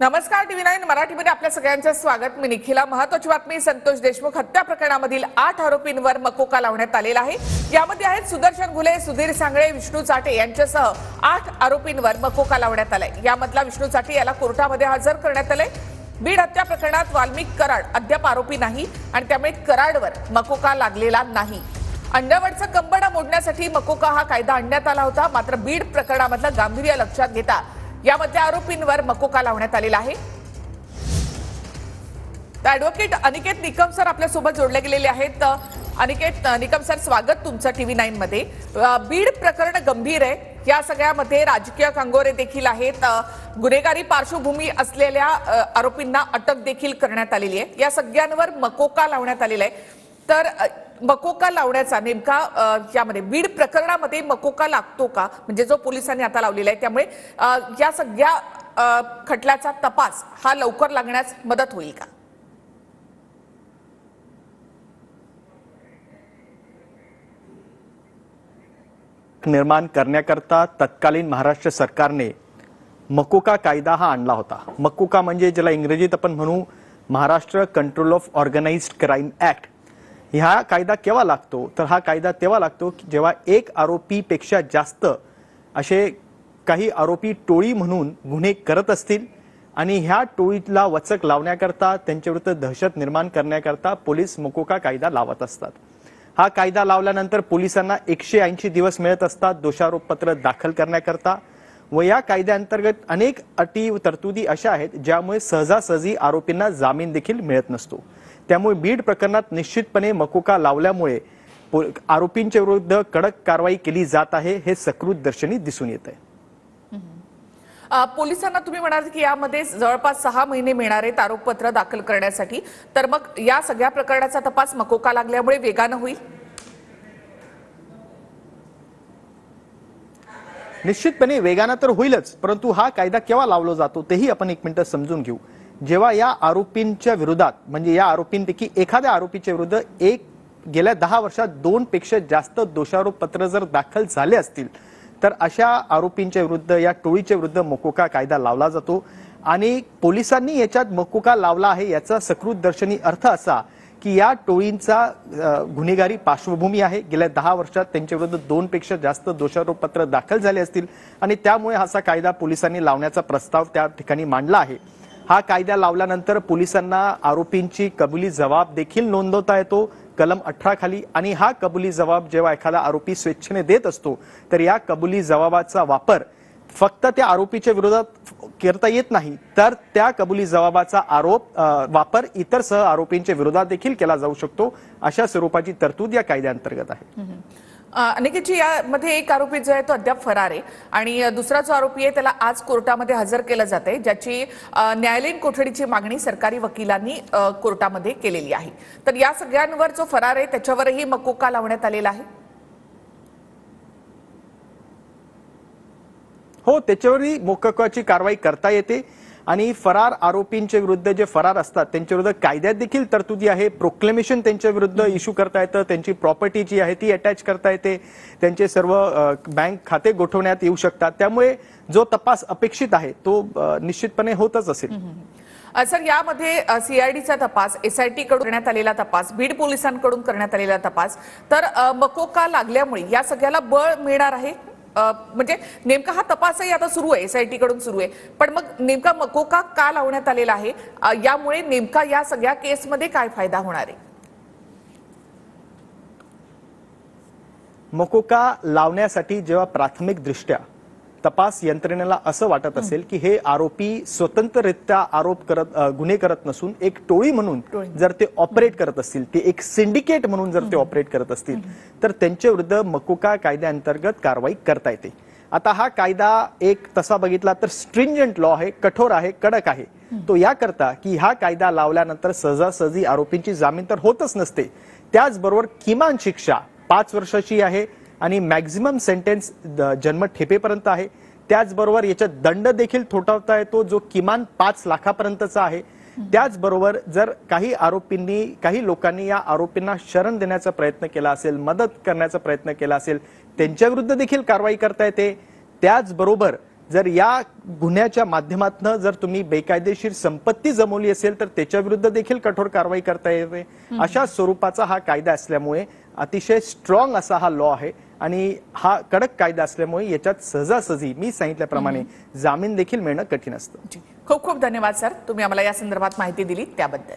नमस्कार TV9 मराठीमध्ये आपल्या सगळ्यांचं स्वागत। मी निखिला। महत्त्वाची बातमी, संतोष देशमुख हत्या प्रकरणामधील 8 आरोपींवर मकोका लावण्यात आलेला आहे। यामध्ये आहेत सुदर्शन घुले, सुधीर सांगळे, विष्णू चाटे यांच्यासह 8 आरोपींवर मकोका लावण्यात आलाय। यामधला विष्णू चाटे याला कोर्टामध्ये हजर करण्यात आले। बीड हत्या प्रकरणात वाल्मिक कराड अद्याप आरोपी नाही आणि त्यामुळे कराडवर मकोका लागलेला नाही। अंडरवर्ल्डचा कंबडा मोडण्यासाठी मकोका हा कायदा आणण्यात आला होता, मात्र बीड प्रकरणामधलं गांभीर्य लक्षात घेता यामध्ये आरोपींवर मकोका लावण्यात आलेला आहे। ॲडव्होकेट अनिकेत निकम सर आपल्या सोबत जोडले गेलेले आहेत। अनिकेत निकम सर, स्वागत तुमचं TV9 मध्ये। बीड प्रकरण गंभीर आहे, या सगळ्यामध्ये राजकीय कंगोरे देखील आहेत। गुन्हेगारी पार्श्वभूमी असलेल्या आरोपींना अटक देखील करण्यात आलेली आहे। या सगळ्यांवर मकोका लावण्यात आलेला आहे। तर मकोका लावण्याचा नेमका यामध्ये बीड प्रकरणामध्ये मकोका लागतो का, म्हणजे जो पोलिसांनी आता लावलेला आहे, त्यामुळे या सगळ्या खटल्याचा तपास हा लवकर लागण्यास मदत होईल का? निर्माण करण्याकरता तत्कालीन महाराष्ट्र सरकारने मकोका कायदा हा आणला होता। मकोका म्हणजे ज्याला इंग्रजीत आपण म्हणू Maharashtra control of organised crime act. हा कायदा केव्हा लागतो, तर हा कायदा तेव्हा लागतो की जेव्हा एक आरोपीपेक्षा जास्त असे काही आरोपी टोळी म्हणून गुन्हे करत असतील आणि ह्या टोळीला वचक लावण्याकरता, त्यांच्याविरुद्ध दहशत निर्माण करण्याकरता पोलीस मकोका कायदा लावत असतात। हा कायदा लावल्यानंतर पोलिसांना 180 दिवस मिळत असतात दोषारोपपत्र दाखल करण्याकरता, व या कायद्याअंतर्गत अनेक अटी तरतुदी अशा आहेत ज्यामुळे सहजासहजी आरोपींना जामीन देखील मिळत नसतो। त्यामुळे बीड प्रकरणात निश्चितपणे मकोका लावल्यामुळे आरोपींच्या विरुद्ध कडक कारवाई केली जात आहे, हे सकृत दर्शनी दिसून येत आहे। पोलिसांना तुम्ही म्हणाल की यामध्ये जवळपास 6 महिने मिळणार आहेत आरोपपत्र दाखल करण्यासाठी, तर मग या सगळ्या प्रकरणाचा तपास मकोका लागल्यामुळे वेगानं होईल? निश्चितपणे वेगानं तर होईलच, परंतु हा कायदा केव्हा लावला जातो तेही आपण एक मिनिट समजून घेऊ। जेव्हा या आरोपींच्या विरोधात, म्हणजे या आरोपींपैकी एखाद्या आरोपीच्या विरुद्ध गेल्या 10 वर्षात 2 पेक्षा जास्त दोषारोपपत्र जर दाखल झाले असतील, तर अशा आरोपींच्या विरुद्ध, या टोळीच्या विरुद्ध मकोका कायदा लावला जातो। आणि पोलिसांनी याच्यात मकोका लावला आहे याचा सकृत दर्शनी अर्थ असा की या टोळींचा गुन्हेगारी पार्श्वभूमी आहे। गेल्या 10 वर्षात त्यांच्या विरुद्ध 2 पेक्षा जास्त दोषारोपपत्र दाखल झाले असतील आणि त्यामुळे असा कायदा पोलिसांनी लावण्याचा प्रस्ताव त्या ठिकाणी मांडला आहे। हा कायदा लावल्यानंतर पोलिसांना आरोपींची कबुली जबाब देखील नोंदवता येतो कलम 18 खाली, आणि हा कबुली जबाब जेव्हा एखादा आरोपी स्वेच्छेने देत असतो तर या कबुली जबाबाचा वापर फक्त त्या आरोपीच्या विरोधात करता येत नाही, तर त्या कबुली जबाबाचा वापर इतर सह आरोपींच्या विरोधात देखील केला जाऊ शकतो। अशा स्वरूपाची तरतूद या कायद्याअंतर्गत आहे। अनिकेतजी, यामध्ये एक आरोपी जो आहे तो अद्याप फरार आहे आणि दुसरा जो आरोपी आहे त्याला आज कोर्टामध्ये हजर केलं जाते, ज्याची न्यायालयीन कोठडीची मागणी सरकारी वकिलांनी कोर्टामध्ये केलेली आहे। तर या सगळ्यांवर जो फरार आहे त्याच्यावरही मकोका लावण्यात आलेला आहे? हो, त्याच्यावरही मकोकाची कारवाई करता येते आणि फरार आरोपींच्या विरुद्ध जे फरार असतात त्यांच्या विरुद्ध कायद्यात देखील तरतुदी आहे। प्रोक्लेमेशन त्यांच्या विरुद्ध इश्यू करता येतं, त्यांची प्रॉपर्टी जी आहे ती अटॅच करता येते, त्यांचे सर्व बँक खाते गोठवण्यात येऊ शकतात। त्यामुळे जो तपास अपेक्षित आहे तो निश्चितपणे होतच असेल। सर, यामध्ये CIDचा तपास, SIT कडून करण्यात आलेला तपास, बीड पोलिसांकडून करण्यात आलेला तपास, तर मकोका लागल्यामुळे या सगळ्याला बळ मिळणार आहे? म्हणजे नेमका हा तपासही आता सुरू आहे, SIT कडून सुरू आहे, पण मग नेमका मकोका का लावण्यात आलेला आहे? यामुळे नेमका या सगळ्या केसमध्ये काय फायदा होणार आहे? मकोका लावण्यासाठी जेव्हा प्राथमिक दृष्ट्या तपास यंत्रणेला असं वाटत असेल की हे आरोपी स्वतंत्ररित्या गुन्हे करत नसून एक टोळी म्हणून जर ते ऑपरेट करत असतील, ते एक सिंडिकेट म्हणून जर ते ऑपरेट करत असतील, तर त्यांच्या विरुद्ध मकोका कायद्याअंतर्गत कारवाई करता येते। आता हा कायदा एक तसा बघितला तर स्ट्रिंजंट लॉ आहे, कठोर आहे, कडक आहे। तो याकरता की हा कायदा लावल्यानंतर सहजासहजी आरोपींची जामीन तर होतच नसते, त्याचबरोबर किमान शिक्षा 5 वर्षाची आहे आणि मॅक्झिमम सेंटेन्स जन्मठेपेपर्यंत आहे। त्याचबरोबर याच्यात दंड देखील थोपवता येतो जो किमान 5 लाखापर्यंतचा आहे। त्याचबरोबर जर काही लोकांनी या आरोपींना शरण देण्याचा प्रयत्न केला असेल, मदत करण्याचा प्रयत्न केला असेल, त्यांच्या विरुद्ध देखील कारवाई करता येते। त्याचबरोबर जर या गुन्ह्याच्या माध्यमातून जर तुम्ही बेकायदेशीर संपत्ती जमवली असेल तर त्याच्या विरुद्ध देखील कठोर कारवाई करता येते. अशा स्वरूपाचा हा कायदा असल्यामुळे अतिशय स्ट्रॉंग असा हा लॉ आहे आणि हा कडक कायदा असल्यामुळे याच्यात सहजासहजी मी सांगितल्याप्रमाणे जामीन देखील मिळणं कठीण असतं. खूप खूप धन्यवाद सर, तुम्ही आम्हाला या संदर्भात माहिती दिली त्याबद्दल.